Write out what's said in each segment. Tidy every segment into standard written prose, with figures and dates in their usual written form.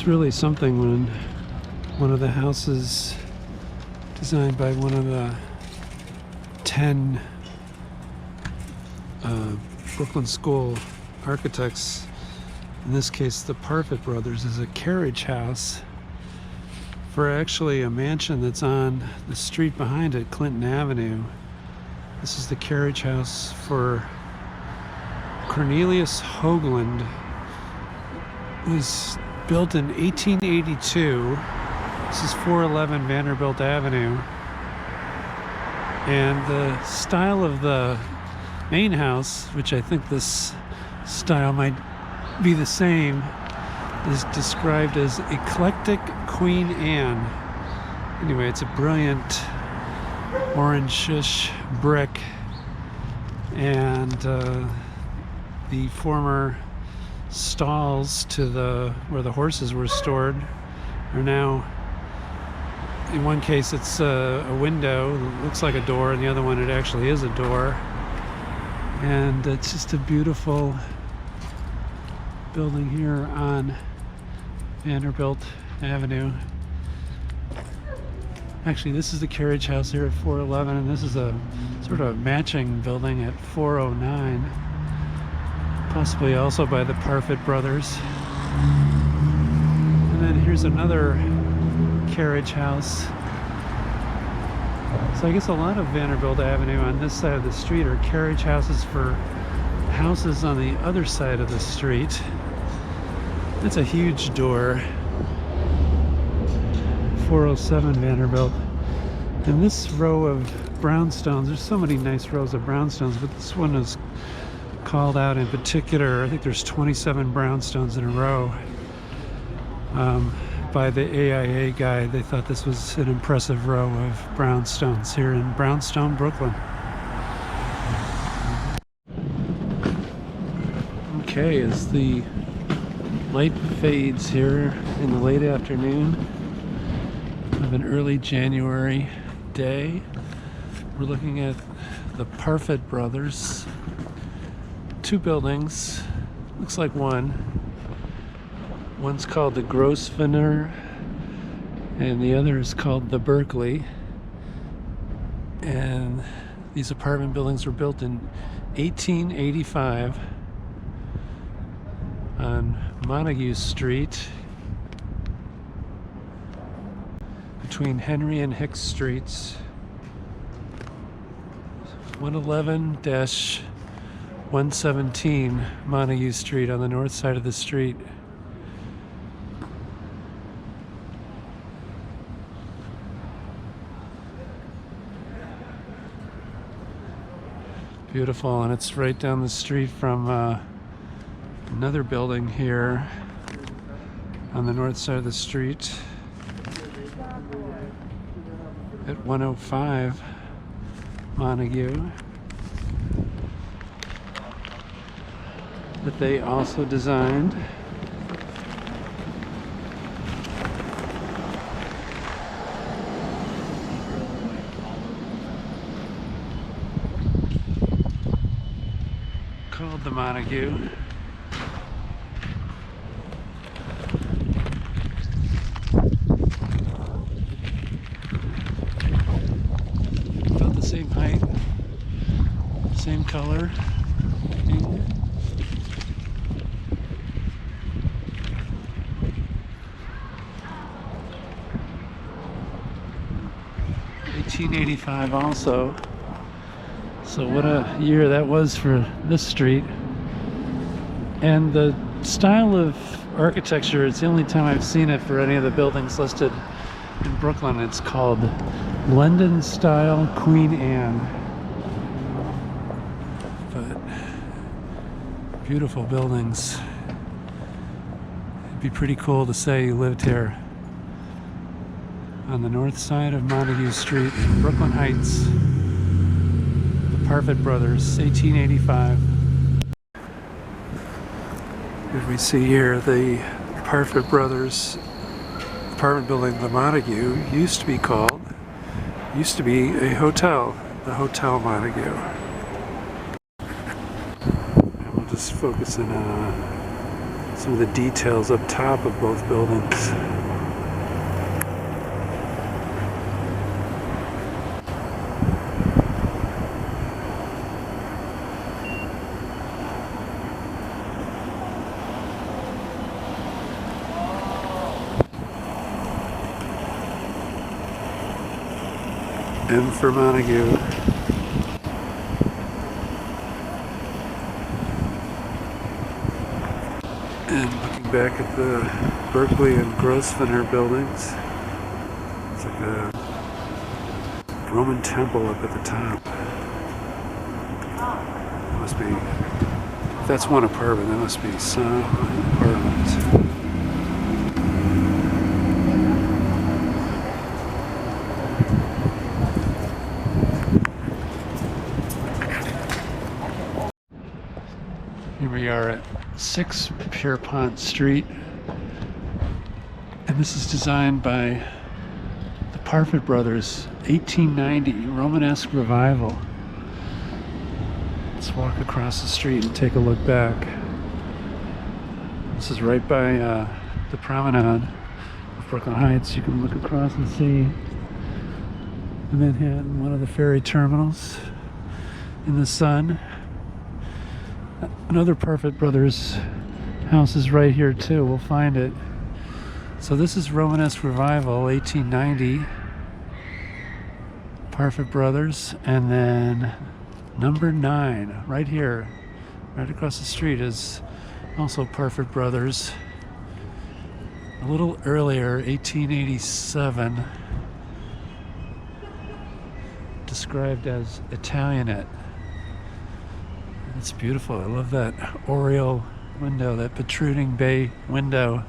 really something when one of the houses designed by one of the 10 Brooklyn School architects, in this case the Parfitt brothers, is a carriage house for actually a mansion that's on the street behind it, Clinton Avenue. This is the carriage house for Cornelius Hoagland. It was built in 1882. This is 411 Vanderbilt Avenue. And the style of the main house, which I think this style might be the same, is described as eclectic Queen Anne. Anyway, it's a brilliant orange-ish brick, and the former stalls to where the horses were stored are now, in one case it's a window, it looks like a door, and the other one it actually is a door. And it's just a beautiful building here on Vanderbilt Avenue. Actually, this is the carriage house here at 411, and this is a sort of matching building at 409, possibly also by the Parfitt brothers. And then here's another carriage house. So I guess a lot of Vanderbilt Avenue on this side of the street are carriage houses for houses on the other side of the street. That's a huge door. 407 Vanderbilt. And this row of brownstones, there's so many nice rows of brownstones, but this one is called out in particular. I think there's 27 brownstones in a row. By the AIA guy, they thought this was an impressive row of brownstones here in Brownstone, Brooklyn. Okay, as the light fades here in the late afternoon of an early January day, we're looking at the Parfitt brothers. Two buildings, looks like one. One's called the Grosvenor, and the other is called the Berkeley. And these apartment buildings were built in 1885 on Montague Street between Henry and Hicks Streets. 111-117 Montague Street on the north side of the street. Beautiful, and it's right down the street from another building here on the north side of the street at 105 Montague, that they also designed. Called the Montague. About the same height, same color. 1885 also. So what a year that was for this street. And the style of architecture, it's the only time I've seen it for any of the buildings listed in Brooklyn. It's called London Style Queen Anne. But beautiful buildings. It'd be pretty cool to say you lived here on the north side of Montague Street in Brooklyn Heights. The Parfitt brothers, 1885. As we see here, the Parfitt brothers apartment building, the Montague, used to be a hotel, the Hotel Montague. And we'll just focus in on some of the details up top of both buildings. M for Montague. And looking back at the Berkeley and Grosvenor buildings, it's like a Roman temple up at the top. It must be, if that's one apartment, that must be some apartment. Here we are at 6 Pierpont Street, and this is designed by the Parfitt brothers, 1890, Romanesque revival. Let's walk across the street and take a look back. This is right by the promenade of Brooklyn Heights. You can look across and see the Manhattan, one of the ferry terminals in the sun. Another Parfitt brothers house is right here too. We'll find it. So this is Romanesque Revival, 1890, Parfitt brothers, and then number 9 right here, right across the street, is also Parfitt brothers. A little earlier, 1887, described as Italianate. It's beautiful. I love that oriel window, that protruding bay window.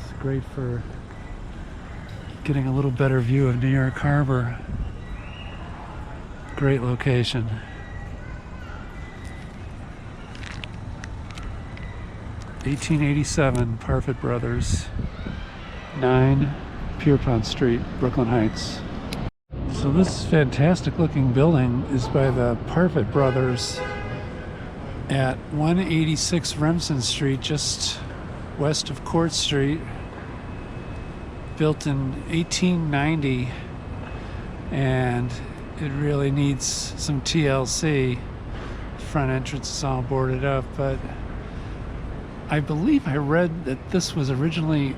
It's great for getting a little better view of New York Harbor. Great location. (1887) Parfitt Brothers, 9 Pierpont Street, Brooklyn Heights. So this fantastic looking building is by the Parfitt brothers at 186 Remsen Street, just west of Court Street. Built in 1890, and it really needs some TLC. The front entrance is all boarded up, but I believe I read that this was originally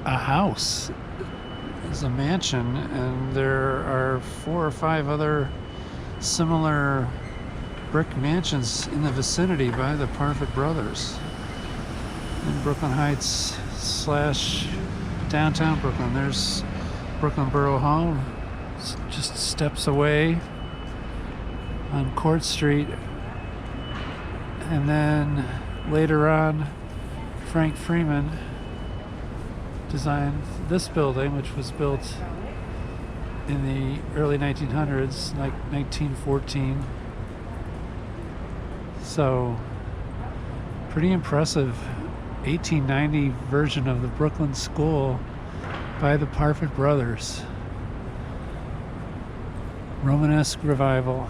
a house. Is a mansion, and there are 4 or 5 other similar brick mansions in the vicinity by the Parfitt brothers in Brooklyn Heights / downtown Brooklyn. There's Brooklyn Borough Hall, just steps away on Court Street, and then later on Frank Freeman designed this building, which was built in the early 1900s, like 1914. So, pretty impressive 1890 version of the Brooklyn School by the Parfitt brothers. Romanesque revival.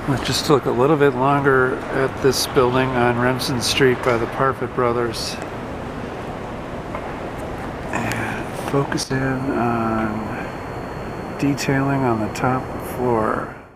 Let's just look a little bit longer at this building on Remsen Street by the Parfitt brothers. Focus in on detailing on the top floor.